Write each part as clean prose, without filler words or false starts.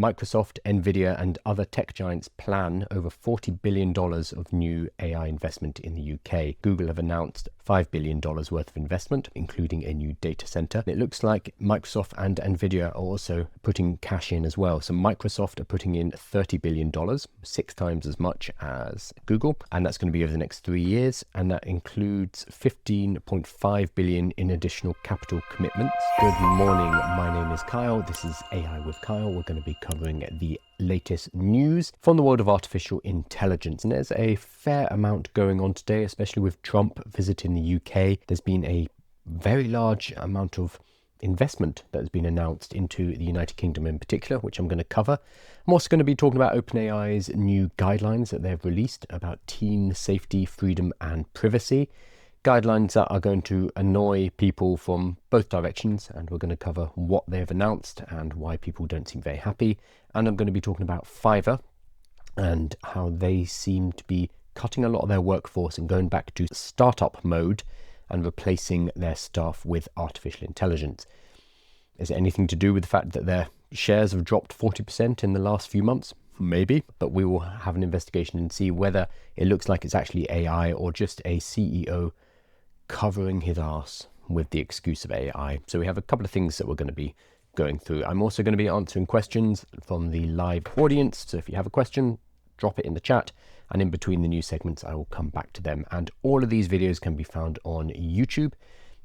Microsoft, Nvidia, and other tech giants plan over $40 billion of new AI investment in the UK. Google have announced $5 billion worth of investment, including a new data center. It looks like Microsoft and Nvidia are also putting cash in as well. So Microsoft are putting in $30 billion, 6 times as much as Google, and that's going to be over the next 3 years, and that includes $15.5 billion in additional capital commitments. Good morning, my name is Kyle. This is AI with Kyle. We're going to be covering the latest news from the world of artificial intelligence, and there's a fair amount going on today, especially with Trump visiting the UK. There's been a very large amount of investment that has been announced into the United Kingdom in particular, which I'm going to cover. I'm also going to be talking about OpenAI's new guidelines that they've released about teen safety, freedom and privacy. Guidelines that are going to annoy people from both directions, and we're going to cover what they've announced and why people don't seem very happy. And I'm going to be talking about Fiverr and how they seem to be cutting a lot of their workforce and going back to startup mode and replacing their staff with artificial intelligence. Is it anything to do with the fact that their shares have dropped 40% in the last few months? Maybe, but we will have an investigation and see whether it looks like it's actually AI or just a CEO covering his ass with the excuse of AI. So we have a couple of things that we're going to be going through. I'm also going to be answering questions from the live audience. So if you have a question, drop it in the chat, and in between the news segments, I will come back to them. And all of these videos can be found on YouTube,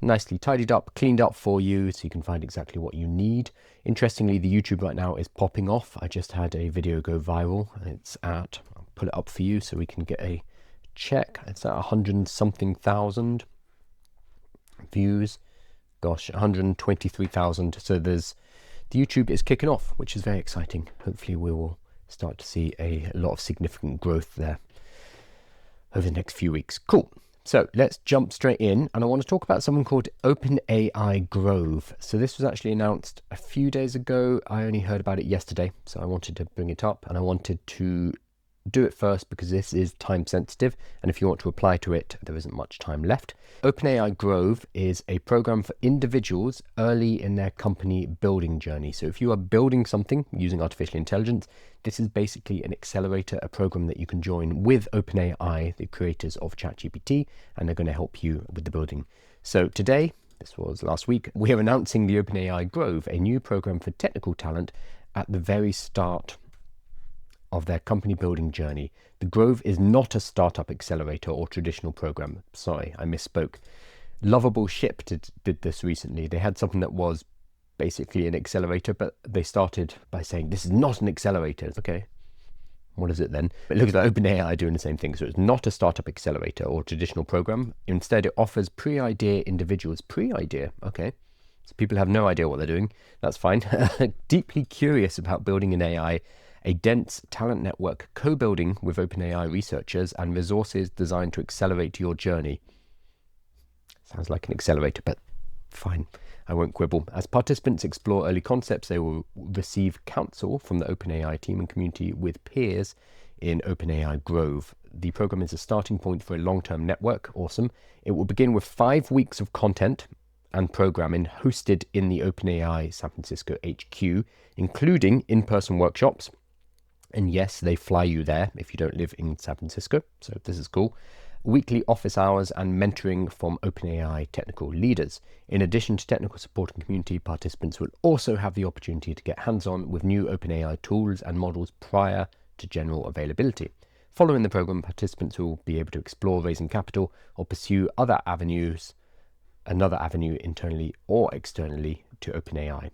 nicely tidied up, cleaned up for you, so you can find exactly what you need. Interestingly, the YouTube right now is popping off. I just had a video go viral. It's at, I'll put it up for you so we can get a check. It's at 100 and something thousand views. Gosh, 123,000. So the YouTube is kicking off, which is very exciting. Hopefully we will start to see a lot of significant growth there over the next few weeks. Cool. So let's jump straight in, and I want to talk about something called OpenAI Grove. So this was actually announced a few days ago. I only heard about it yesterday, so I wanted to bring it up, and I wanted to do it first because this is time sensitive, and if you want to apply to it, there isn't much time left. OpenAI Grove is a program for individuals early in their company building journey. So if you are building something using artificial intelligence, this is basically an accelerator, a program that you can join with OpenAI, the creators of ChatGPT, and they're going to help you with the building. So today, this was last week, we are announcing the OpenAI Grove, a new program for technical talent at the very start of their company building journey. The Grove is not a startup accelerator or traditional program. Sorry, I misspoke. Lovable Ship did this recently. They had something that was basically an accelerator, but they started by saying, this is not an accelerator. It's okay, what is it then? It looks like OpenAI doing the same thing. So it's not a startup accelerator or traditional program. Instead, it offers pre-idea individuals. Pre-idea, okay. So people have no idea what they're doing. That's fine. Deeply curious about building an AI, a dense talent network co-building with OpenAI researchers and resources designed to accelerate your journey. Sounds like an accelerator, but fine, I won't quibble. As participants explore early concepts, they will receive counsel from the OpenAI team and community with peers in OpenAI Grove. The program is a starting point for a long-term network. Awesome. It will begin with 5 weeks of content and programming hosted in the OpenAI San Francisco HQ, including in-person workshops. And yes, they fly you there if you don't live in San Francisco. So this is cool. Weekly office hours and mentoring from OpenAI technical leaders. In addition to technical support and community, participants will also have the opportunity to get hands-on with new OpenAI tools and models prior to general availability. Following the program, participants will be able to explore raising capital or pursue another avenue internally or externally to OpenAI.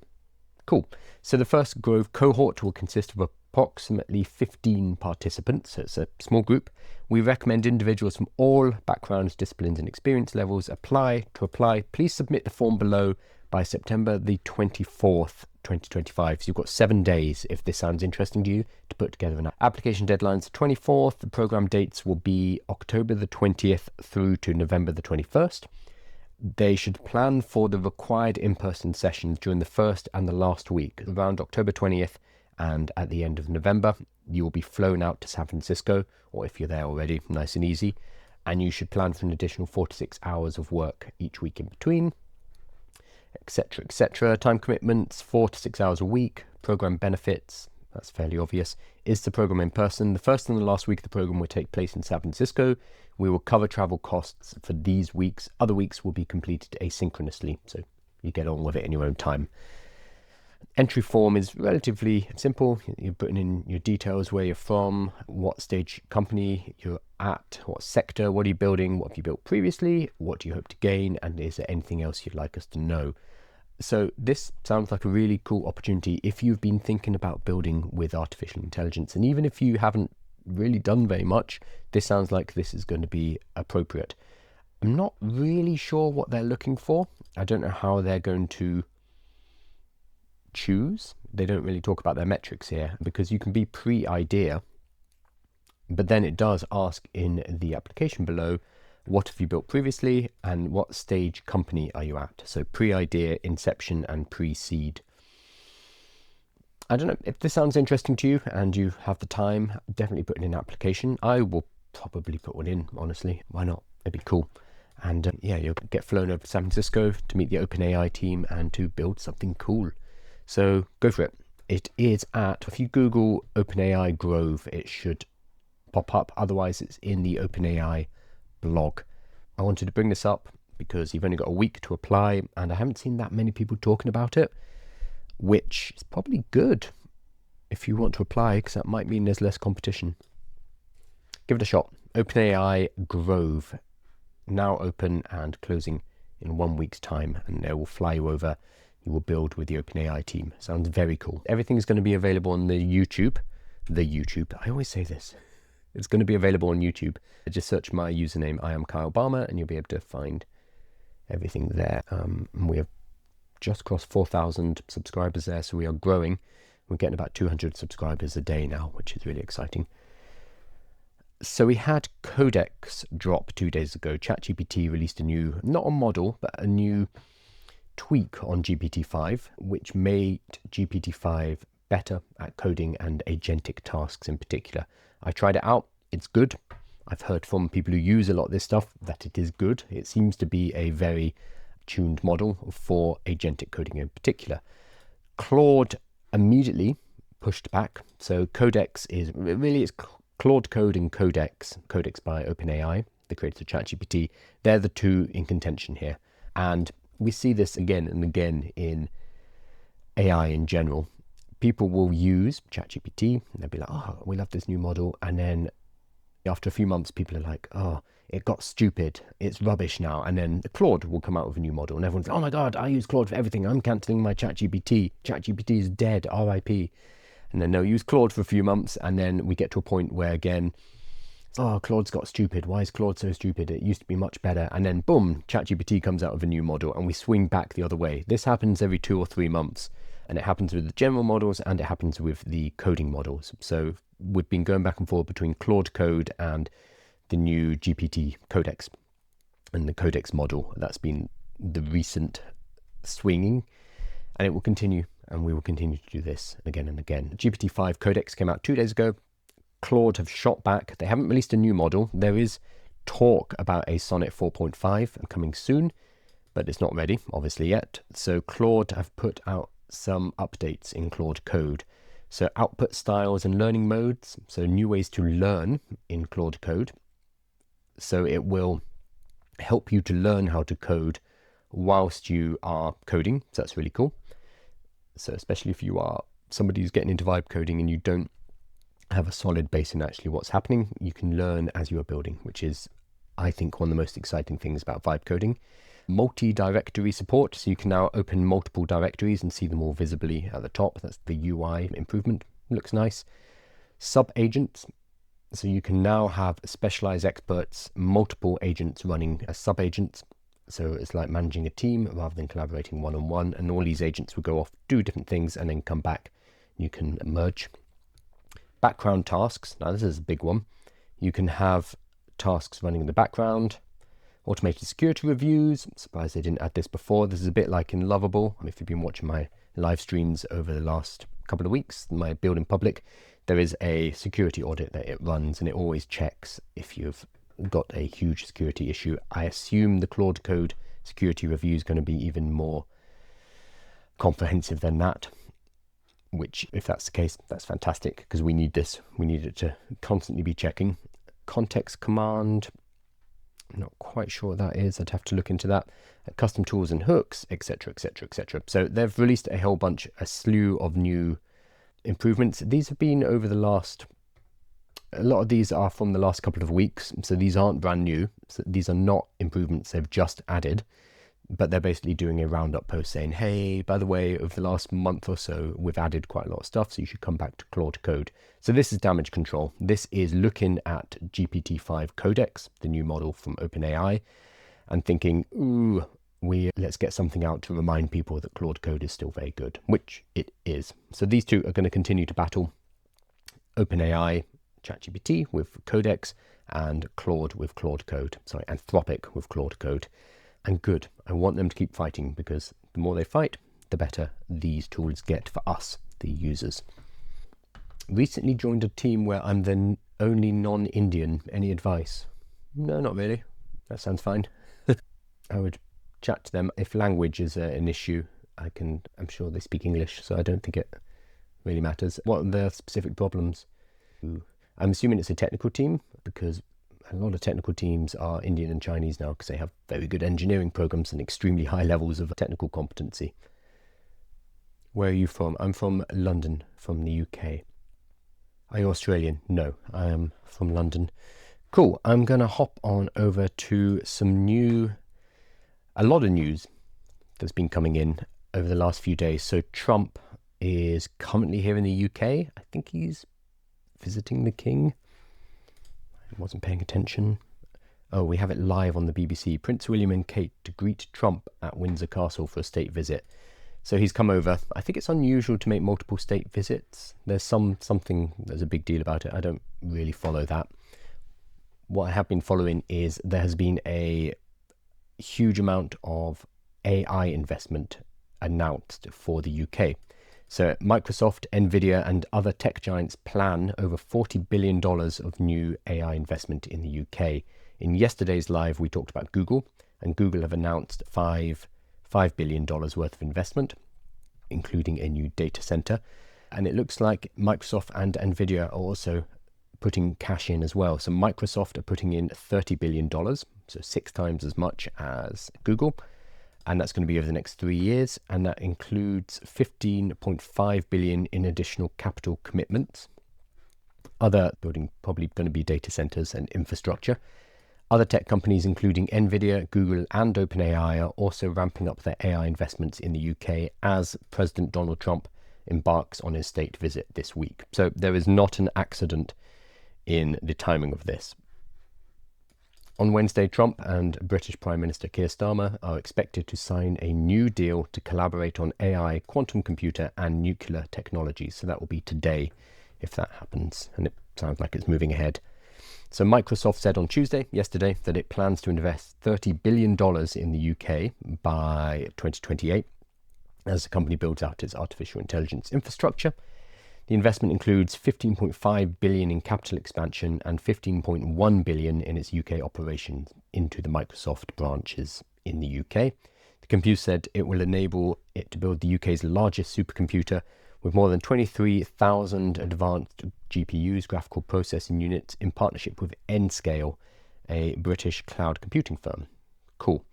Cool. So the first Grove cohort will consist of approximately 15 participants. So it's a small group. We recommend individuals from all backgrounds, disciplines, and experience levels apply. To apply, please submit the form below by September the 24th, 2025. So you've got 7 days, if this sounds interesting to you, to put together an application. Deadline's the 24th. The program dates will be October the 20th through to November the 21st. They should plan for the required in-person sessions during the first and the last week, around October 20th, and at the end of November, you will be flown out to San Francisco, or if you're there already, nice and easy, and you should plan for an additional 4 to 6 hours of work each week in between, etc., etc. Time commitments, 4 to 6 hours a week, program benefits, That's fairly obvious. Is the program in person? The first and the last week of the program will take place in San Francisco. We will cover travel costs for these weeks. Other weeks will be completed asynchronously, so you get on with it in your own time. Entry form is relatively simple. You're putting in your details, where you're from, what stage company you're at, what sector, what are you building, what have you built previously, what do you hope to gain, and is there anything else you'd like us to know? So this sounds like a really cool opportunity if you've been thinking about building with artificial intelligence. And even if you haven't really done very much, this sounds like this is going to be appropriate. I'm not really sure what they're looking for. I don't know how they're going to choose. They don't really talk about their metrics here, because you can be pre-idea, but then it does ask in the application below, what have you built previously and what stage company are you at? So pre-idea, inception, and pre-seed. I don't know if this sounds interesting to you and you have the time, definitely put in an application. I will probably put one in, honestly. Why not? It'd be cool. And yeah, you'll get flown over to San Francisco to meet the OpenAI team and to build something cool. So go for it. It is at, if you Google OpenAI Grove, it should pop up. Otherwise, it's in the OpenAI blog. I wanted to bring this up because you've only got a week to apply, and I haven't seen that many people talking about it, which is probably good if you want to apply, because that might mean there's less competition. Give it a shot. OpenAI Grove, now open and closing in 1 week's time, and they will fly you over. You will build with the OpenAI team. Sounds very cool. Everything's going to be available on the YouTube. I always say this. It's going to be available on YouTube. Just search my username, I am Kyle Balmer, and you'll be able to find everything there. We have just crossed 4,000 subscribers there, so we are growing. We're getting about 200 subscribers a day now, which is really exciting. So we had Codex drop 2 days ago. ChatGPT released a new, not a model, but a new tweak on GPT-5, which made GPT-5 better at coding and agentic tasks in particular. I tried it out. It's good. I've heard from people who use a lot of this stuff that it is good. It seems to be a very tuned model for agentic coding in particular. Claude immediately pushed back. So Codex is really, it's Claude Code and Codex. Codex by OpenAI, the creators of ChatGPT. They're the two in contention here. And we see this again and again in AI in general. People will use ChatGPT and they'll be like, oh, we love this new model. And then after a few months, people are like, oh, it got stupid. It's rubbish now. And then Claude will come out with a new model and everyone's like, oh my God, I use Claude for everything. I'm cancelling my ChatGPT. ChatGPT is dead, RIP. And then they'll use Claude for a few months. And then we get to a point where again, oh, Claude's got stupid. Why is Claude so stupid? It used to be much better. And then boom, ChatGPT comes out with a new model and we swing back the other way. This happens every 2 or 3 months. And it happens with the general models and it happens with the coding models. So we've been going back and forth between Claude Code and the new GPT Codex and the Codex model. That's been the recent swinging, and it will continue, and we will continue to do this again and again. GPT-5 Codex came out 2 days ago. Claude have shot back. They haven't released a new model. There is talk about a Sonnet 4.5 coming soon, but it's not ready, obviously, yet. So Claude have put out some updates in Claude Code. So output styles and learning modes, so new ways to learn in Claude Code. So it will help you to learn how to code whilst you are coding. So that's really cool. So especially if you are somebody who's getting into vibe coding and you don't have a solid base in actually what's happening, you can learn as you are building, which is, I think, one of the most exciting things about vibe coding. Multi-directory support, so you can now open multiple directories and see them all visibly at the top. That's the UI improvement. Looks nice. Sub-agents, so you can now have specialized experts, multiple agents running as sub-agents. So it's like managing a team rather than collaborating one-on-one, and all these agents will go off, do different things, and then come back. You can merge. Background tasks, now this is a big one. You can have tasks running in the background. Automated security reviews. I'm surprised they didn't add this before. This is a bit like in Lovable. If you've been watching my live streams over the last couple of weeks, my build in public, there is a security audit that it runs and it always checks if you've got a huge security issue. I assume the Claude Code security review is going to be even more comprehensive than that. which, if that's the case, that's fantastic because we need this. We need it to constantly be checking. Context command, I'm not quite sure what that is. I'd have to look into that. Custom tools and hooks, etc., etc., etc. So they've released a slew of new improvements. These have been over the last, a lot of these are from the last couple of weeks. So these aren't brand new. So these are not improvements they've just added, but they're basically doing a roundup post saying, hey, by the way, over the last month or so, we've added quite a lot of stuff, so you should come back to Claude Code. So this is damage control. This is looking at GPT-5 Codex, the new model from OpenAI, and thinking, ooh, let's get something out to remind people that Claude Code is still very good, which it is. So these two are going to continue to battle. OpenAI, ChatGPT with Codex, and Claude with Claude Code. Sorry, Anthropic with Claude Code. And good. I want them to keep fighting because the more they fight, the better these tools get for us, the users. Recently joined a team where I'm the only non-Indian. Any advice? No, not really. That sounds fine. I would chat to them. If language is an issue, I'm sure they speak English, so I don't think it really matters. What are their specific problems? I'm assuming it's a technical team because a lot of technical teams are Indian and Chinese now because they have very good engineering programs and extremely high levels of technical competency. Where are you from? I'm from London, from the UK. Are you Australian? No, I am from London. Cool. I'm going to hop on over to a lot of news that's been coming in over the last few days. So Trump is currently here in the UK. I think he's visiting the King. I wasn't paying attention. Oh, we have it live on the BBC. Prince William and Kate to greet Trump at Windsor Castle for a state visit. So he's come over. I think it's unusual to make multiple state visits. There's a big deal about it. I don't really follow that. What I have been following is there has been a huge amount of AI investment announced for the UK. So Microsoft, Nvidia, and other tech giants plan over $40 billion of new AI investment in the UK. In yesterday's live, we talked about Google, and Google have announced $5 billion worth of investment, including a new data center. And it looks like Microsoft and Nvidia are also putting cash in as well. So Microsoft are putting in $30 billion, so 6 times as much as Google. And that's going to be over the next 3 years. And that includes $15.5 billion in additional capital commitments. Other building probably going to be data centers and infrastructure. Other tech companies, including Nvidia, Google, and OpenAI, are also ramping up their AI investments in the UK as President Donald Trump embarks on his state visit this week. So there is not an accident in the timing of this. On Wednesday, Trump and British Prime Minister Keir Starmer are expected to sign a new deal to collaborate on AI, quantum computer, and nuclear technologies. So that will be today if that happens, and it sounds like it's moving ahead. So Microsoft said on yesterday, that it plans to invest $30 billion in the UK by 2028 as the company builds out its artificial intelligence infrastructure. The investment includes $15.5 billion in capital expansion and $15.1 billion in its UK operations into the Microsoft branches in the UK. The compute said it will enable it to build the UK's largest supercomputer with more than 23,000 advanced GPUs, graphical processing units, in partnership with Nscale, a British cloud computing firm. Cool.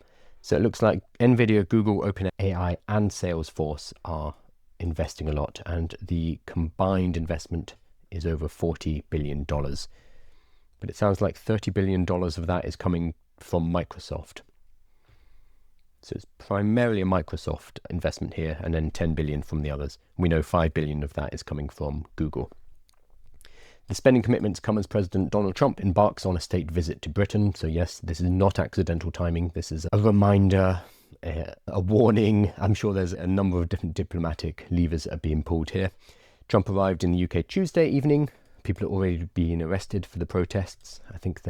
So it looks like Nvidia, Google, OpenAI, and Salesforce are investing a lot, and the combined investment is over $40 billion. But it sounds like $30 billion of that is coming from Microsoft. So it's primarily a Microsoft investment here, and then 10 billion from the others. We know 5 billion of that is coming from Google. The spending commitments come as President Donald Trump embarks on a state visit to Britain. So yes, this is not accidental timing. This is a reminder, a warning. I'm sure there's a number of different diplomatic levers that are being pulled here. Trump arrived in the UK Tuesday evening. People are already being arrested for the protests. I think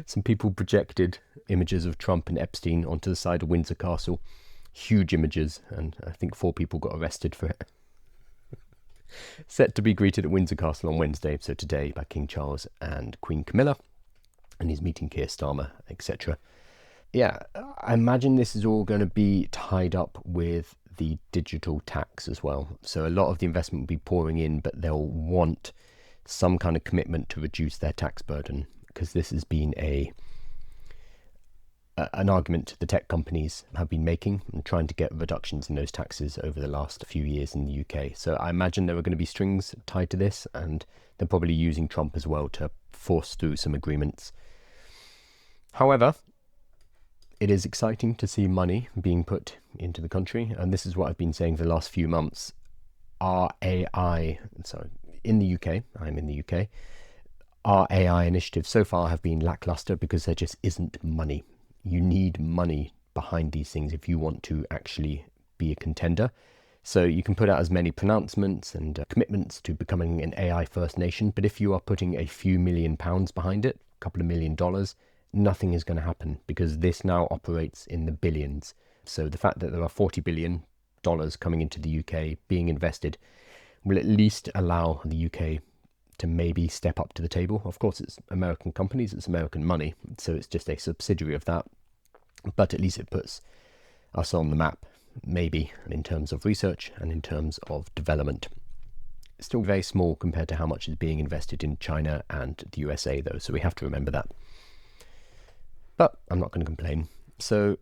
some people projected images of Trump and Epstein onto the side of Windsor Castle. Huge images, and I think 4 people got arrested for it. Set to be greeted at Windsor Castle on Wednesday, so today, by King Charles and Queen Camilla, and he's meeting Keir Starmer, etc. Yeah, I imagine this is all going to be tied up with the digital tax as well. So a lot of the investment will be pouring in, but they'll want some kind of commitment to reduce their tax burden, because this has been an argument the tech companies have been making and trying to get reductions in those taxes over the last few years in the UK. So I imagine there are going to be strings tied to this, and they're probably using Trump as well to force through some agreements. However, it is exciting to see money being put into the country, and this is what I've been saying for the last few months. Our AI, so in the UK, I'm in the UK, our AI initiatives so far have been lackluster because there just isn't money. You need money behind these things if you want to actually be a contender. So you can put out as many pronouncements and commitments to becoming an AI first nation, but if you are putting a few £1,000,000 behind it, a couple of $1,000,000, nothing is going to happen, because this now operates in the billions. So the fact that there are $40 billion coming into the UK being invested will at least allow the UK to maybe step up to the table. Of course, it's American companies, it's American money, so it's just a subsidiary of that. But at least it puts us on the map, maybe, in terms of research and in terms of development. It's still very small compared to how much is being invested in China and the USA, though, so we have to remember that. But I'm not going to complain. So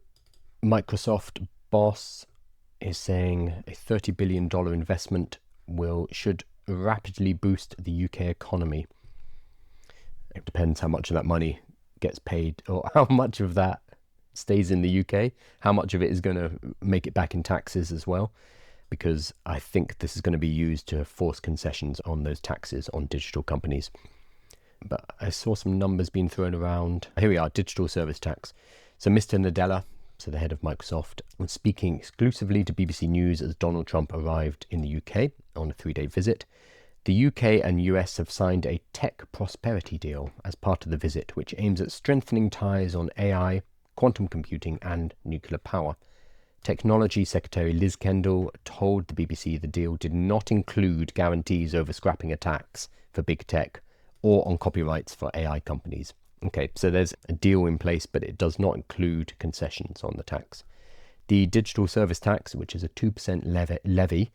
Microsoft boss is saying a $30 billion investment should rapidly boost the UK economy. It depends how much of that money gets paid, or how much of that stays in the UK, how much of it is going to make it back in taxes as well, because I think this is going to be used to force concessions on those taxes on digital companies. But I saw some numbers being thrown around. Here we are, digital service tax. So Mr. Nadella, so the head of Microsoft, was speaking exclusively to BBC News as Donald Trump arrived in the UK on a 3-day visit. The UK and US have signed a tech prosperity deal as part of the visit, which aims at strengthening ties on AI, quantum computing and nuclear power. Technology Secretary Liz Kendall told the BBC the deal did not include guarantees over scrapping a tax for big tech or on copyrights for AI companies. Okay, so there's a deal in place, but it does not include concessions on the tax. The digital service tax, which is a 2% levy,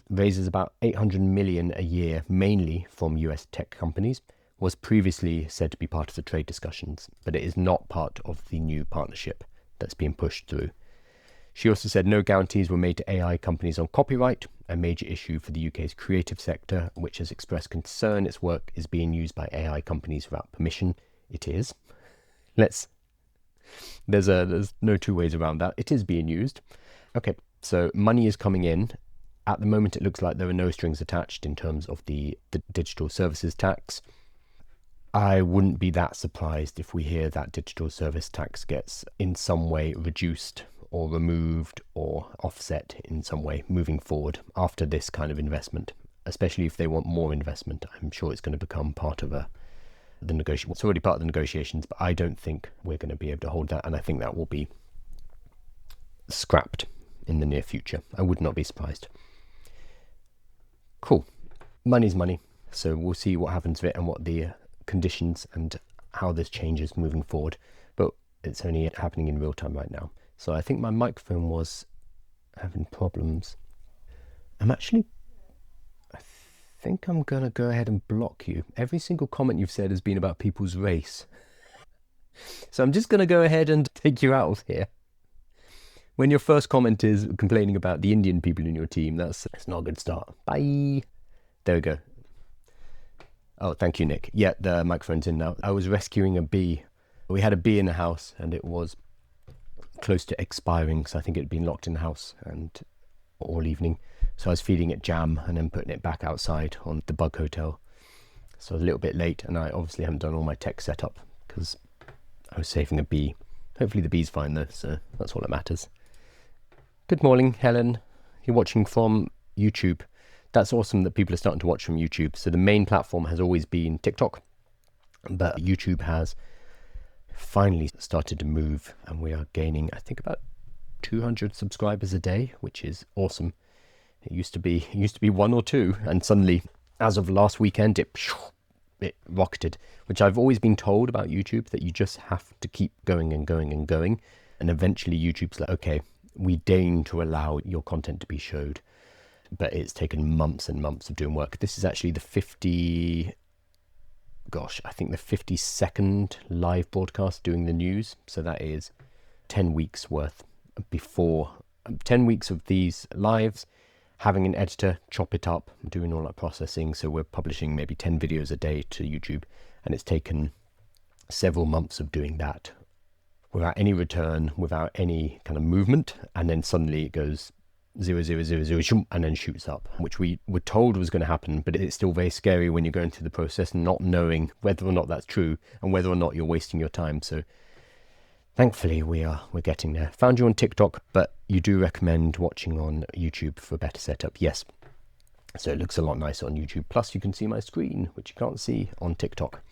raises about $800 million a year, mainly from US tech companies, was previously said to be part of the trade discussions, but it is not part of the new partnership that's being pushed through. She also said no guarantees were made to AI companies on copyright, a major issue for the UK's creative sector, which has expressed concern its work is being used by AI companies without permission. It is. There's no two ways around that. It is being used. Okay, so money is coming in. At the moment, it looks like there are no strings attached in terms of the digital services tax. I wouldn't be that surprised if we hear that digital service tax gets in some way reduced or removed or offset in some way moving forward after this kind of investment, especially if they want more investment. I'm sure it's going to become part of the negotiation. It's already part of the negotiations, but I don't think we're going to be able to hold that, and I think that will be scrapped in the near future. I would not be surprised. Cool. Money's money, so we'll see what happens with it and what the conditions and how this changes moving forward, but it's only happening in real time right now. So I think my microphone was having problems. I think I'm gonna go ahead and block you. Every single comment you've said has been about people's race, so I'm just gonna go ahead and take you out of here. When your first comment is complaining about the Indian people in your team, that's not a good start. Bye. There we go. Oh, thank you, Nick. Yeah, the microphone's in now. I was rescuing a bee. We had a bee in the house and it was close to expiring, so I think it had been locked in the house and all evening. So I was feeding it jam and then putting it back outside on the bug hotel. So I was a little bit late, and I obviously haven't done all my tech setup because I was saving a bee. Hopefully the bee's fine though, so that's all that matters. Good morning, Helen. You're watching from YouTube. That's awesome that people are starting to watch from YouTube. So the main platform has always been TikTok, but YouTube has finally started to move, and we are gaining, I think, about 200 subscribers a day, which is awesome. It used to be 1 or 2, and suddenly, as of last weekend, it it rocketed, which I've always been told about YouTube, that you just have to keep going and going and going. And eventually YouTube's like, okay, we deign to allow your content to be showed. But it's taken months and months of doing work. This is actually the 52nd live broadcast doing the news. So that is 10 weeks worth before, 10 weeks of these lives, having an editor chop it up, doing all that processing. So we're publishing maybe 10 videos a day to YouTube, and it's taken several months of doing that without any return, without any kind of movement. And then suddenly it goes 0, and then shoots up, which we were told was going to happen. But it's still very scary when you're going through the process and not knowing whether or not that's true and whether or not you're wasting your time. So thankfully we're getting there. Found you on TikTok, but you do recommend watching on YouTube for a better setup. Yes. So it looks a lot nicer on YouTube. Plus you can see my screen, which you can't see on TikTok.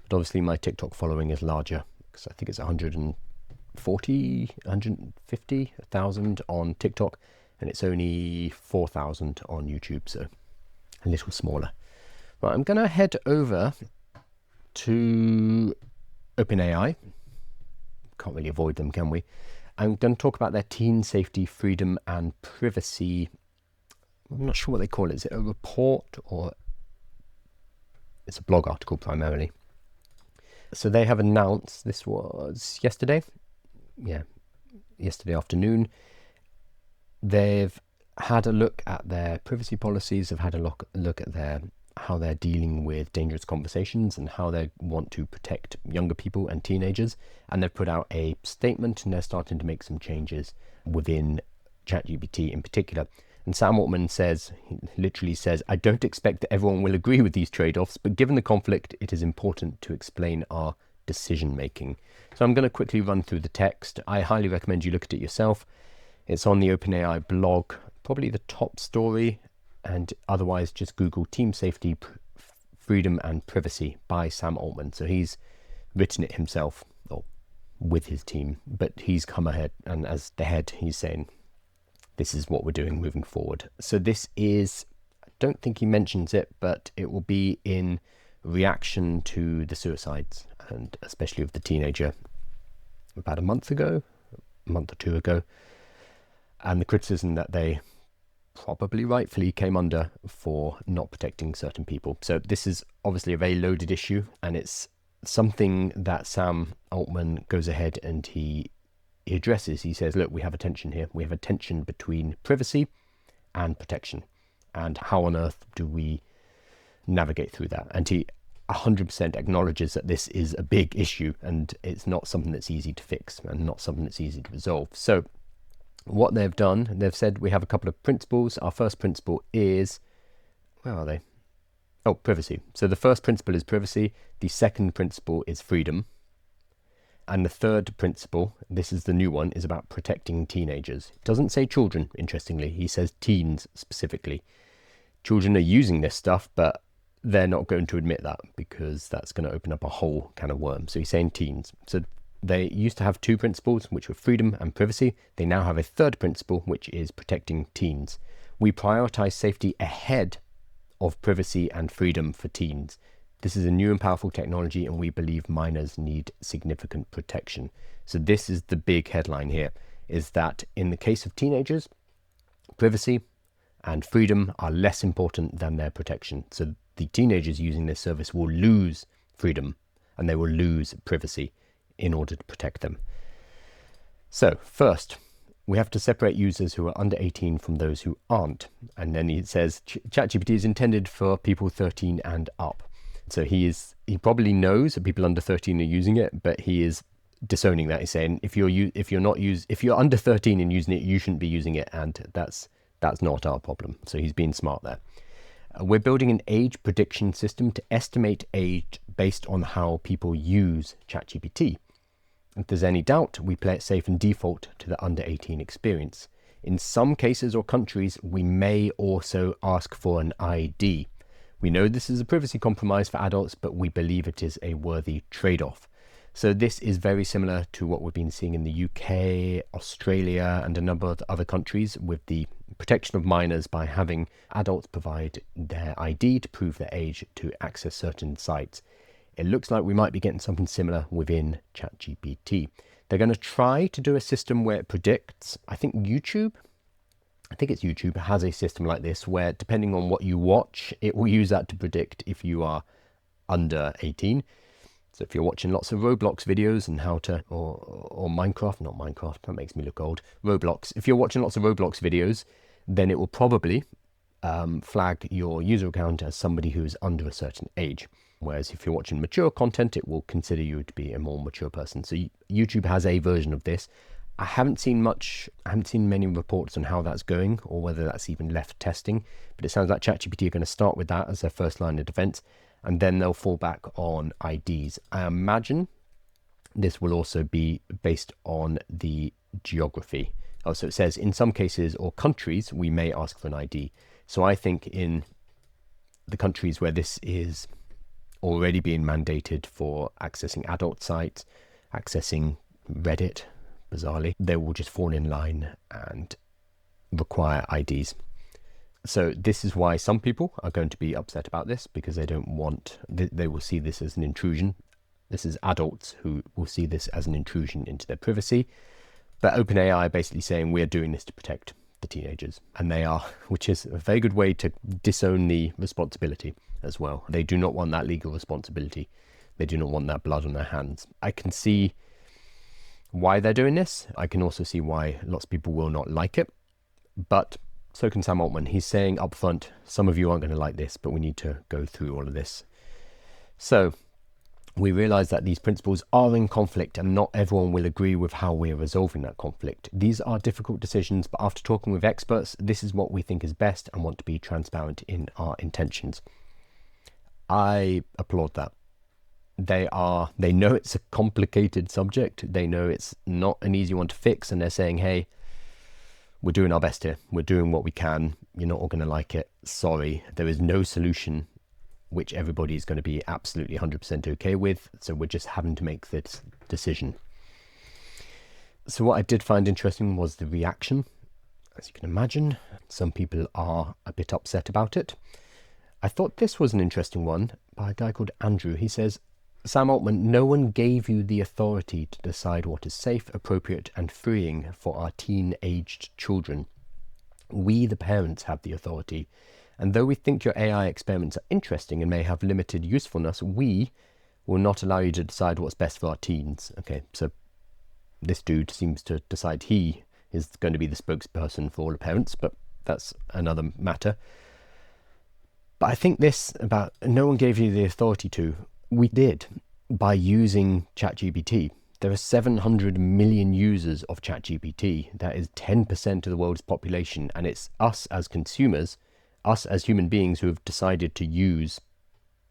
But obviously my TikTok following is larger, because I think it's 150,000 on TikTok, and it's only 4,000 on YouTube, so a little smaller. Right, I'm going to head over to OpenAI. Can't really avoid them, can we? I'm going to talk about their teen safety, freedom and privacy. I'm not sure what they call it. Is it a report, or it's a blog article primarily? So they have announced, this was yesterday. Yeah, yesterday afternoon. They've had a look at their privacy policies. They've had a look at how they're dealing with dangerous conversations and how they want to protect younger people and teenagers. And they've put out a statement, and they're starting to make some changes within ChatGPT in particular. And Sam Altman literally says, I don't expect that everyone will agree with these trade-offs, but given the conflict, it is important to explain our decision making. So I'm going to quickly run through the text. I highly recommend you look at it yourself. It's on the OpenAI blog, probably the top story, and otherwise just Google Team Safety, Freedom and Privacy by Sam Altman. So he's written it himself, or with his team, but he's come ahead, and as the head, he's saying, this is what we're doing moving forward. So this is, I don't think he mentions it, but it will be in reaction to the suicides, and especially of the teenager about a month or two ago. And the criticism that they probably rightfully came under for not protecting certain people. So this is obviously a very loaded issue, and it's something that Sam Altman goes ahead and he addresses. He says, look, we have a tension here. We have a tension between privacy and protection. And how on earth do we navigate through that? And he 100% acknowledges that this is a big issue, and it's not something that's easy to fix and not something that's easy to resolve. So what they've done, they've said we have a couple of principles. Our first principle is, where are they? Oh, privacy. So the first principle is privacy. The second principle is freedom. And the third principle, this is the new one, is about protecting teenagers. It doesn't say children, interestingly. He says teens specifically. Children are using this stuff, but they're not going to admit that, because that's going to open up a whole can of worms. So he's saying teens. So they used to have two principles, which were freedom and privacy. They now have a third principle, which is protecting teens. We prioritize safety ahead of privacy and freedom for teens. This is a new and powerful technology, and we believe minors need significant protection. So this is the big headline here, is that in the case of teenagers, privacy and freedom are less important than their protection. So the teenagers using this service will lose freedom and they will lose privacy in order to protect them. So first, we have to separate users who are under 18 from those who aren't. And then it says ChatGPT is intended for people 13 and up. So he probably knows that people under 13 are using it, but he is disowning that. He's saying if you're under 13 and using it, you shouldn't be using it, and that's not our problem. So he's being smart there. We're building an age prediction system to estimate age based on how people use ChatGPT. If there's any doubt, we play it safe and default to the under 18 experience. In some cases or countries, we may also ask for an ID. We know this is a privacy compromise for adults, but we believe it is a worthy trade-off. So this is very similar to what we've been seeing in the UK, Australia, and a number of other countries with the protection of minors by having adults provide their ID to prove their age to access certain sites. It looks like we might be getting something similar within ChatGPT. They're going to try to do a system where it predicts, I think YouTube has a system like this where depending on what you watch, it will use that to predict if you are under 18. So if you're watching lots of Roblox videos and how to, or Minecraft, not Minecraft, that makes me look old, Roblox. If you're watching lots of Roblox videos, then it will probably flag your user account as somebody who is under a certain age. Whereas if you're watching mature content, it will consider you to be a more mature person. So YouTube has a version of this. I haven't seen many reports on how that's going or whether that's even left testing, but it sounds like ChatGPT are going to start with that as their first line of defense, and then they'll fall back on IDs. I imagine this will also be based on the geography. So it says in some cases or countries, we may ask for an ID. So I think in the countries where this is already being mandated for accessing adult sites, accessing Reddit, bizarrely, they will just fall in line and require IDs. So this is why some people are going to be upset about this, because they will see this as an intrusion. This is adults who will see this as an intrusion into their privacy. But OpenAI are basically saying we're doing this to protect the teenagers. And they are, which is a very good way to disown the responsibility as well. They do not want that legal responsibility. They do not want that blood on their hands. I can see why they're doing this. I can also see why lots of people will not like it. But so can Sam Altman. He's saying up front, some of you aren't going to like this, but we need to go through all of this. So we realize that these principles are in conflict and not everyone will agree with how we're resolving that conflict. These are difficult decisions, but after talking with experts, this is what we think is best and want to be transparent in our intentions. I applaud that. They know it's a complicated subject. They know it's not an easy one to fix, and they're saying, hey, we're doing our best here. We're doing what we can. You're not all going to like it. Sorry, there is no solution which everybody is going to be absolutely 100% okay with. So we're just having to make this decision. So what I did find interesting was the reaction. As you can imagine, some people are a bit upset about it. I thought this was an interesting one by a guy called Andrew. He says, Sam Altman, no one gave you the authority to decide what is safe, appropriate, and freeing for our teen-aged children. We, the parents, have the authority. And though we think your AI experiments are interesting and may have limited usefulness, we will not allow you to decide what's best for our teens. Okay, so this dude seems to decide he is going to be the spokesperson for all the parents, but that's another matter. But I think this about no one gave you the authority to, we did by using ChatGPT. There are 700 million users of ChatGPT. That is 10% of the world's population. And it's us as consumers, us as human beings who have decided to use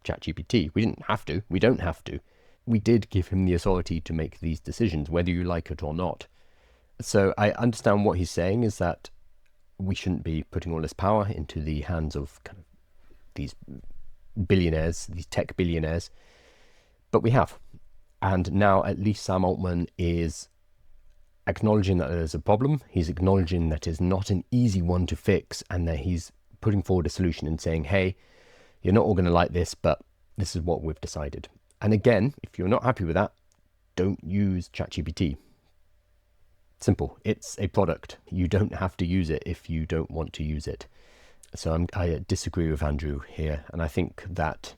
ChatGPT. We didn't have to. We don't have to. We did give him the authority to make these decisions, whether you like it or not. So I understand what he's saying is that we shouldn't be putting all this power into the hands of kind of these billionaires, these tech billionaires, but we have. And now at least Sam Altman is acknowledging that there's a problem. He's acknowledging that it's not an easy one to fix, and that he's putting forward a solution and saying, hey, you're not all going to like this, but this is what we've decided. And again, if you're not happy with that, don't use ChatGPT. Simple. It's a product. You don't have to use it if you don't want to use it. So I disagree with Andrew here. And I think that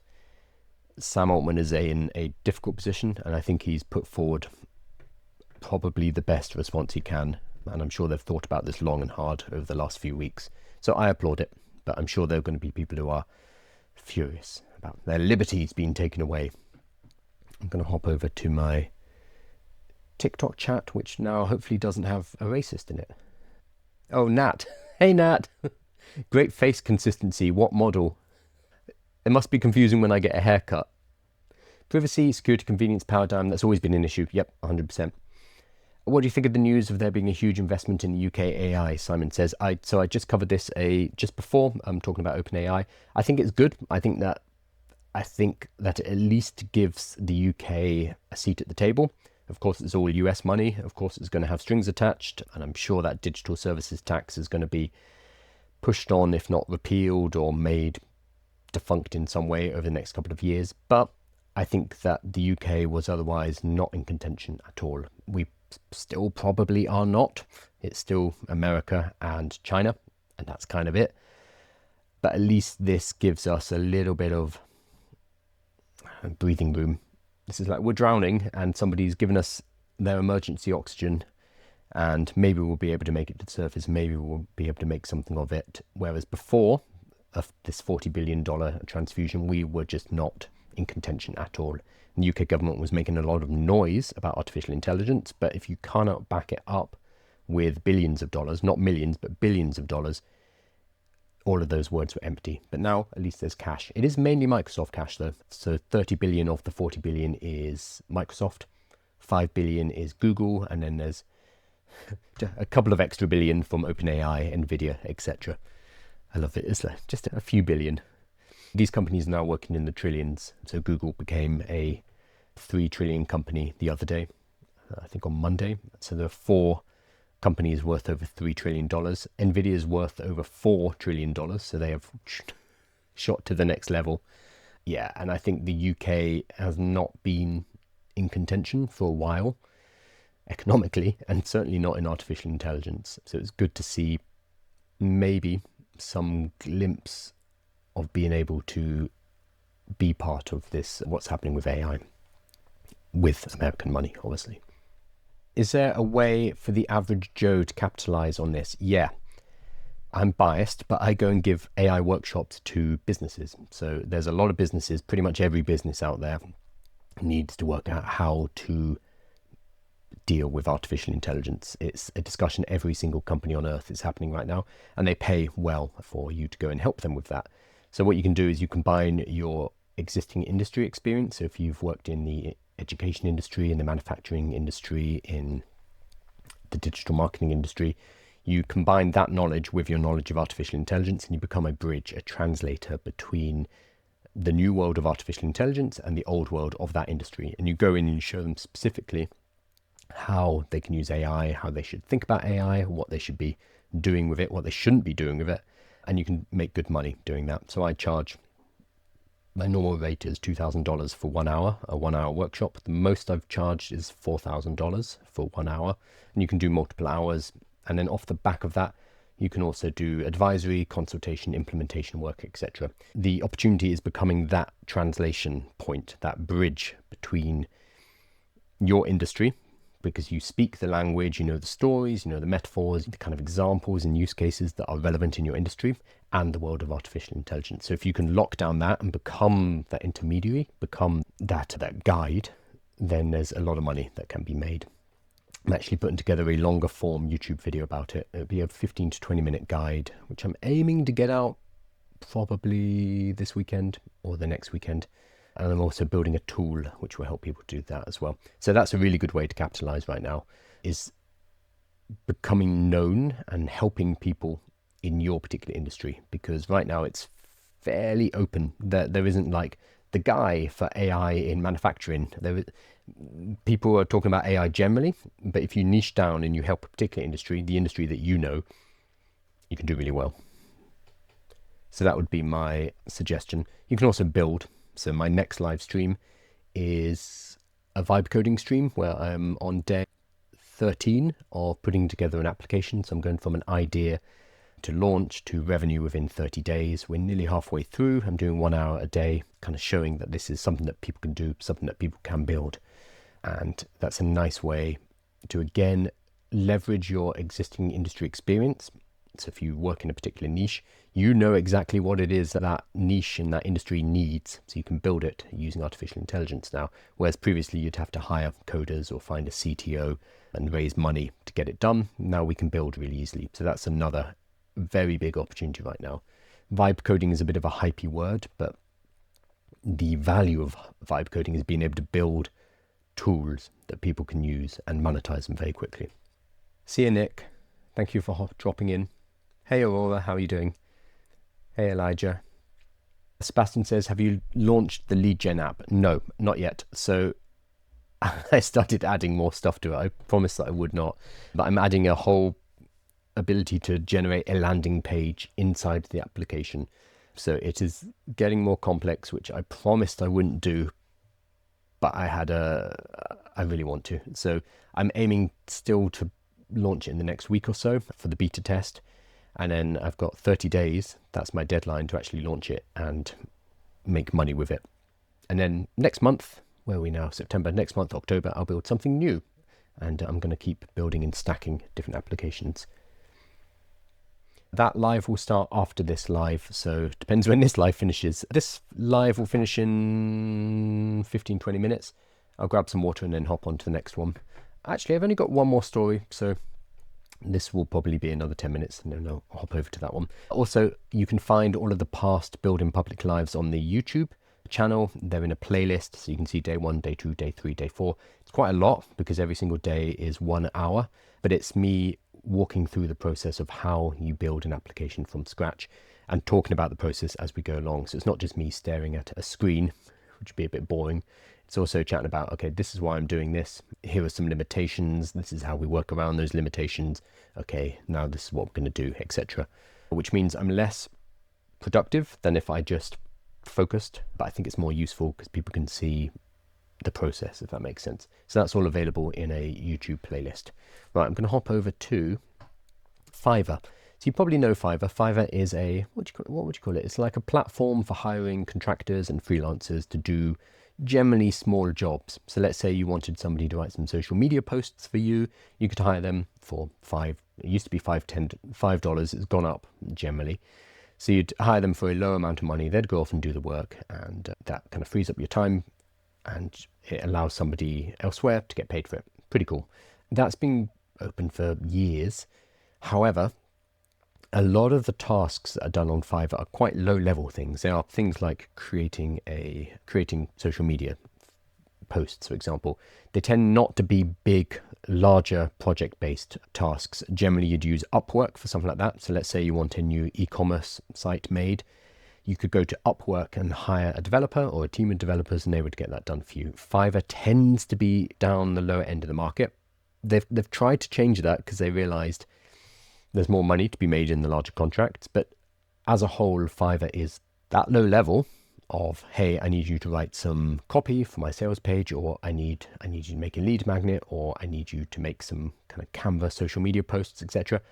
Sam Altman is in a difficult position. And I think he's put forward probably the best response he can. And I'm sure they've thought about this long and hard over the last few weeks. So I applaud it. But I'm sure there are going to be people who are furious about their liberties being taken away. I'm going to hop over to my TikTok chat, which now hopefully doesn't have a racist in it. Oh, Nat. Hey, Nat. Great face consistency. What model? It must be confusing when I get a haircut. Privacy, security, convenience, paradigm. That's always been an issue. Yep, 100%. What do you think of the news of there being a huge investment in the UK AI? Simon says. I just covered this just before. I'm talking about OpenAI. I think it's good. I think that I think that it at least gives the UK a seat at the table. Of course, it's all US money. Of course, it's going to have strings attached. And I'm sure that digital services tax is going to be pushed on, if not repealed or made defunct in some way over the next couple of years. But I think that the UK was otherwise not in contention at all. We still probably are not. It's still America and China, and that's kind of it. But at least this gives us a little bit of breathing room. This is like we're drowning and somebody's given us their emergency oxygen, and maybe we'll be able to make it to the surface. Maybe we'll be able to make something of it. Whereas before of this $40 billion transfusion, we were just not in contention at all. The UK government was making a lot of noise about artificial intelligence, but if you cannot back it up with billions of dollars, not millions, but billions of dollars, all of those words were empty. But now at least there's cash. It is mainly Microsoft cash though. So 30 billion of the 40 billion is Microsoft, 5 billion is Google, and then there's a couple of extra billion from OpenAI, Nvidia, etc. I love it. It's like just a few billion. These companies are now working in the trillions. So Google became a 3 trillion company the other day, I think on Monday. So there are 4 companies worth over $3 trillion. Nvidia is worth over $4 trillion. So they have shot to the next level. Yeah, and I think the UK has not been in contention for a while, economically, and certainly not in artificial intelligence. So it's good to see maybe some glimpse of being able to be part of this, what's happening with AI, with American money, obviously. Is there a way for the average Joe to capitalize on this? Yeah, I'm biased, but I go and give AI workshops to businesses. So there's a lot of businesses, pretty much every business out there needs to work out how to deal with artificial intelligence. It's a discussion every single company on earth is happening right now, and they pay well for you to go and help them with that. So what you can do is you combine your existing industry experience. So if you've worked in the education industry, in the manufacturing industry, in the digital marketing industry, you combine that knowledge with your knowledge of artificial intelligence, and you become a bridge, a translator between the new world of artificial intelligence and the old world of that industry. And you go in and you show them specifically how they can use AI, how they should think about AI, what they should be doing with it, what they shouldn't be doing with it. And you can make good money doing that. So I charge, my normal rate is $2,000 for 1 hour, a 1 hour workshop. The most I've charged is $4,000 for 1 hour. And you can do multiple hours. And then off the back of that, you can also do advisory, consultation, implementation work, etc. The opportunity is becoming that translation point, that bridge between your industry, because you speak the language, you know the stories, you know the metaphors, the kind of examples and use cases that are relevant in your industry, and the world of artificial intelligence. So if you can lock down that and become that intermediary, become that guide, then there's a lot of money that can be made. I'm actually putting together a longer form YouTube video about it. It'll be a 15 to 20 minute guide, which I'm aiming to get out probably this weekend or the next weekend. And I'm also building a tool which will help people do that as well. So that's a really good way to capitalize right now, is becoming known and helping people in your particular industry. Because right now it's fairly open. There isn't like the guy for AI in manufacturing. People are talking about AI generally, but if you niche down and you help a particular industry, the industry that you know, you can do really well. So that would be my suggestion. You can also build. So my next live stream is a vibe coding stream where I'm on day 13 of putting together an application. So I'm going from an idea to launch to revenue within 30 days. We're nearly halfway through. I'm doing 1 hour a day, kind of showing that this is something that people can do, something that people can build. And that's a nice way to, again, leverage your existing industry experience. So if you work in a particular niche, you know exactly what it is that that niche and that industry needs. So you can build it using artificial intelligence now. Whereas previously you'd have to hire coders or find a CTO and raise money to get it done. Now we can build really easily. So that's another very big opportunity right now. Vibe coding is a bit of a hypey word, but the value of vibe coding is being able to build tools that people can use and monetize them very quickly. See you, Nick. Thank you for dropping in. Hey, Aurora, how are you doing? Hey, Elijah. Sebastian says, have you launched the lead gen app? No, not yet. So I started adding more stuff to it. I promised that I would not, but I'm adding a whole ability to generate a landing page inside the application. So it is getting more complex, which I promised I wouldn't do, but I really want to. So I'm aiming still to launch it in the next week or so for the beta test. And then I've got 30 days. That's my deadline to actually launch it and make money with it. And then next month, where are we now? September. Next month, October, I'll build something new. And I'm going to keep building and stacking different applications. That live will start after this live. So it depends when this live finishes. This live will finish in 15, 20 minutes. I'll grab some water and then hop on to the next one. Actually, I've only got one more story. So this will probably be another 10 minutes and then I'll hop over to that one. Also, you can find all of the past Build in Public lives on the YouTube channel. They're in a playlist, so you can see day 1, day 2, day 3, day 4. It's quite a lot because every single day is 1 hour, but it's me walking through the process of how you build an application from scratch and talking about the process as we go along. So it's not just me staring at a screen, which would be a bit boring. It's also chatting about, okay, this is why I'm doing this. Here are some limitations. This is how we work around those limitations. Okay, now this is what we're going to do, etc. Which means I'm less productive than if I just focused, but I think it's more useful because people can see the process, if that makes sense. So that's all available in a YouTube playlist. Right, I'm going to hop over to Fiverr. So you probably know Fiverr. Fiverr is what would you call it? It's like a platform for hiring contractors and freelancers to do generally small jobs. So let's say you wanted somebody to write some social media posts for you. You could hire them for $5. It used to be $5. It's gone up generally. So you'd hire them for a low amount of money. They'd go off and do the work, and that kind of frees up your time and it allows somebody elsewhere to get paid for it. Pretty cool. That's been open for years. However, a lot of the tasks that are done on Fiverr are quite low-level things. They are things like creating social media posts, for example. They tend not to be big, larger project-based tasks. Generally, you'd use Upwork for something like that. So let's say you want a new e-commerce site made. You could go to Upwork and hire a developer or a team of developers, and they would get that done for you. Fiverr tends to be down the lower end of the market. They've tried to change that because they realized there's more money to be made in the larger contracts, but as a whole, Fiverr is that low level of, hey, I need you to write some copy for my sales page, or I need you to make a lead magnet, or I need you to make some kind of Canva social media posts, etc.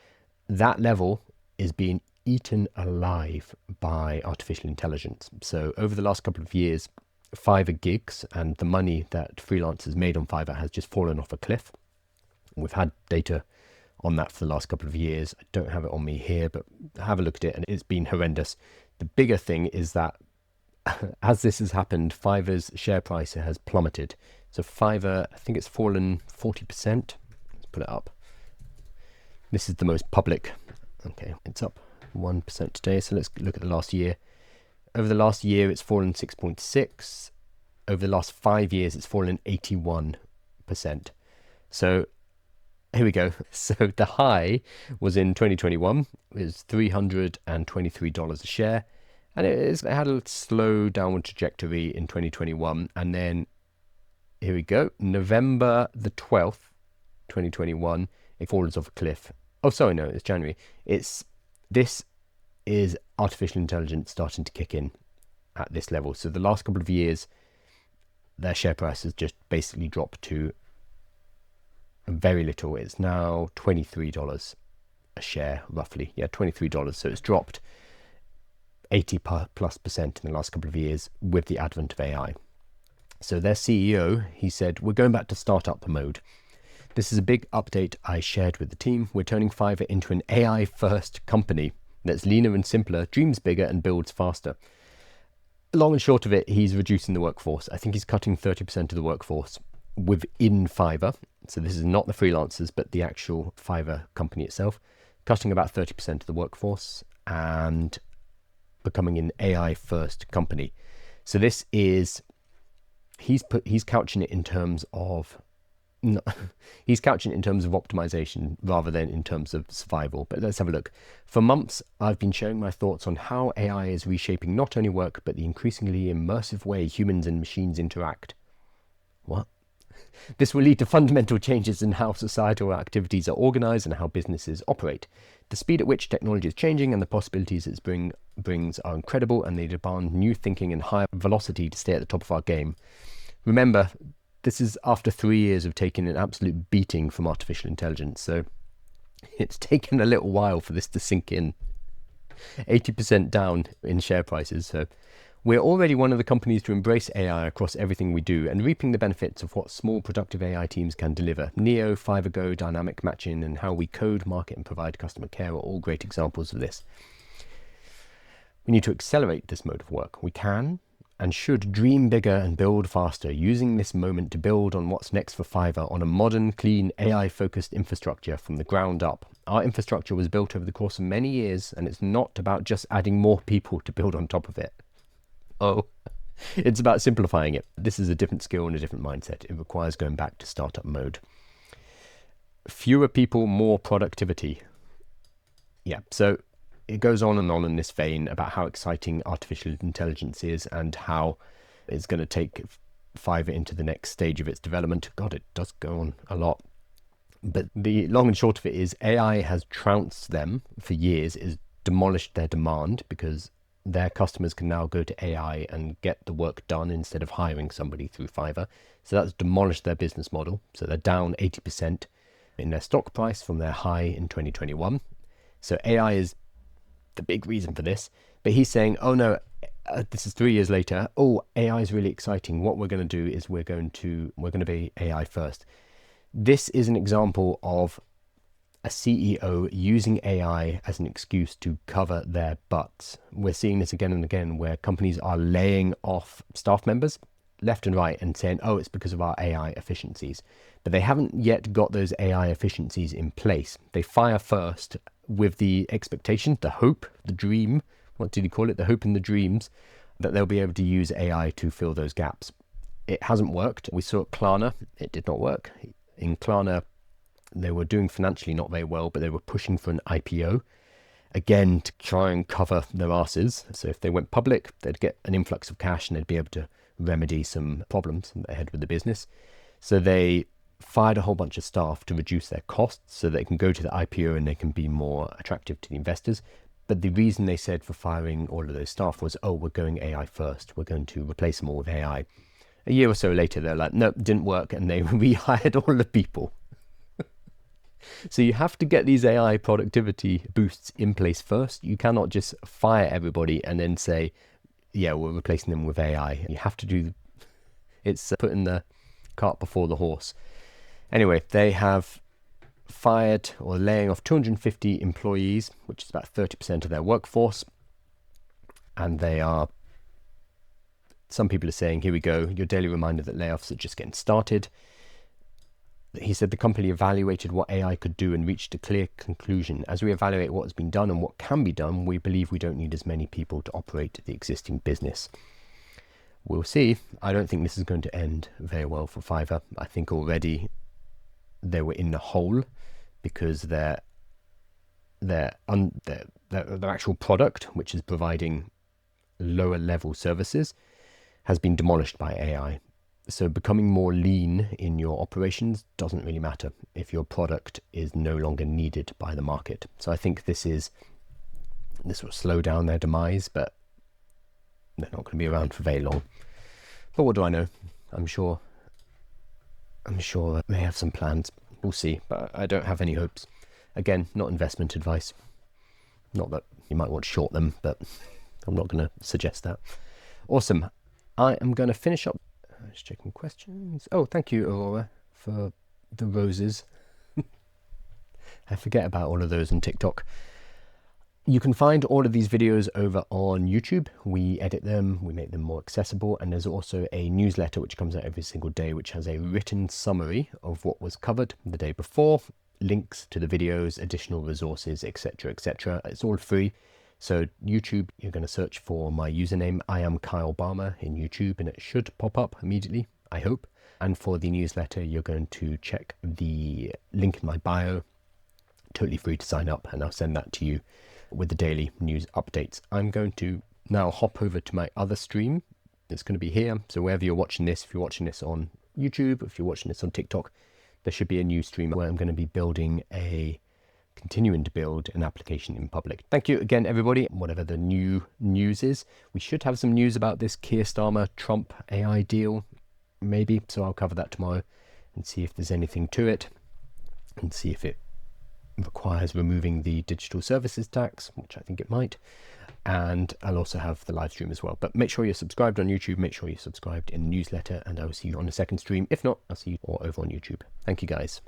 That level is being eaten alive by artificial intelligence. So over the last couple of years, Fiverr gigs and the money that freelancers made on Fiverr has just fallen off a cliff. We've had data on that for the last couple of years. I don't have it on me here, but have a look at it and it's been horrendous. The bigger thing is that as this has happened, Fiverr's share price has plummeted. So Fiverr, I think it's fallen 40%. Let's put it up. This is the most public. Okay, it's up 1% today. So let's look at the last year. Over the last year, it's fallen 6.6. Over the last 5 years, it's fallen 81%. So here we go. So the high was in 2021. It was $323 a share. And it had a slow downward trajectory in 2021. And then here we go. November the 12th, 2021, it falls off a cliff. Oh, sorry, no, it's January. This is artificial intelligence starting to kick in at this level. So the last couple of years, their share price has just basically dropped to very little. It's now $23 a share, roughly. Yeah, $23. So it's dropped 80+% in the last couple of years with the advent of AI. So their CEO, he said, we're going back to startup mode. This is a big update I shared with the team. We're turning Fiverr into an AI-first company that's leaner and simpler, dreams bigger, and builds faster. Long and short of it, he's reducing the workforce. I think he's cutting 30% of the workforce within Fiverr. So this is not the freelancers, but the actual Fiverr company itself, cutting about 30% of the workforce and becoming an AI-first company. So this is, he's couching it in terms of No, he's couching it in terms of optimization rather than in terms of survival. But let's have a look. For months, I've been sharing my thoughts on how AI is reshaping not only work, but the increasingly immersive way humans and machines interact. What? This will lead to fundamental changes in how societal activities are organized and how businesses operate. The speed at which technology is changing and the possibilities it brings are incredible, and they demand new thinking and higher velocity to stay at the top of our game. Remember, this is after 3 years of taking an absolute beating from artificial intelligence, so it's taken a little while for this to sink in. 80% down in share prices, so we're already one of the companies to embrace AI across everything we do and reaping the benefits of what small productive AI teams can deliver. Neo, Fiverr Go, dynamic matching, and how we code, market, and provide customer care are all great examples of this. We need to accelerate this mode of work. We can and should dream bigger and build faster, using this moment to build on what's next for Fiverr on a modern, clean, AI-focused infrastructure from the ground up. Our infrastructure was built over the course of many years, and it's not about just adding more people to build on top of it. Oh, it's about simplifying it. This is a different skill and a different mindset. It requires going back to startup mode. Fewer people, more productivity. Yeah, so it goes on and on in this vein about how exciting artificial intelligence is and how it's going to take Fiverr into the next stage of its development. God, it does go on a lot. But the long and short of it is AI has trounced them for years, is demolished their demand because their customers can now go to AI and get the work done instead of hiring somebody through Fiverr. So that's demolished their business model. So they're down 80% in their stock price from their high in 2021. So AI is the big reason for this. But he's saying, oh no, this is 3 years later. Oh, AI is really exciting. What we're going to do is we're going to be AI first. This is an example of a CEO using AI as an excuse to cover their butts. We're seeing this again and again where companies are laying off staff members left and right and saying, oh, it's because of our AI efficiencies. But they haven't yet got those AI efficiencies in place. They fire first with the expectation, the hope, the dream, what did he call it? The hope and the dreams that they'll be able to use AI to fill those gaps. It hasn't worked. We saw at Klarna, it did not work. In Klarna, they were doing financially not very well, but they were pushing for an IPO, again, to try and cover their asses. So if they went public, they'd get an influx of cash and they'd be able to remedy some problems that they had with the business. So they fired a whole bunch of staff to reduce their costs so they can go to the IPO and they can be more attractive to the investors. But the reason they said for firing all of those staff was, oh, we're going AI first. We're going to replace them all with AI. A year or so later, they're like, nope, didn't work. And they rehired all the people. So you have to get these AI productivity boosts in place first. You cannot just fire everybody and then say, yeah, we're replacing them with AI. You have to do, it's putting the cart before the horse. Anyway, they have fired or laying off 250 employees, which is about 30% of their workforce. And some people are saying, here we go, your daily reminder that layoffs are just getting started. He said the company evaluated what AI could do and reached a clear conclusion. As we evaluate what has been done and what can be done, we believe we don't need as many people to operate the existing business. We'll see. I don't think this is going to end very well for Fiverr. I think already they were in the hole because their actual product, which is providing lower level services, has been demolished by AI. So becoming more lean in your operations doesn't really matter if your product is no longer needed by the market. So I think this will slow down their demise, but they're not going to be around for very long. But what do I know? I'm sure they have some plans. We'll see, but I don't have any hopes. Again, not investment advice. Not that you might want to short them, but I'm not going to suggest that. Awesome. I am going to finish up. Just checking questions. Oh, thank you, Aurora, for the roses. I forget about all of those on TikTok. You can find all of these videos over on YouTube. We edit them, we make them more accessible, and there's also a newsletter which comes out every single day, which has a written summary of what was covered the day before, links to the videos, additional resources, etc., etc. It's all free. So YouTube, you're going to search for my username. I am Kyle Balmer in YouTube, and it should pop up immediately. I hope. And for the newsletter, you're going to check the link in my bio. Totally free to sign up, and I'll send that to you with the daily news updates. I'm going to now hop over to my other stream. It's going to be here. So wherever you're watching this, if you're watching this on YouTube, if you're watching this on TikTok, there should be a new stream where I'm going to be continuing to build an application in public. Thank you again, everybody. Whatever the new news is, we should have some news about this Keir Starmer Trump AI deal, maybe. So I'll cover that tomorrow and see if there's anything to it, and see if it requires removing the digital services tax, which I think it might. And I'll also have the live stream as well. But make sure you're subscribed on YouTube, make sure you're subscribed in the newsletter, and I will see you on the second stream. If not, I'll see you all over on YouTube. Thank you, guys.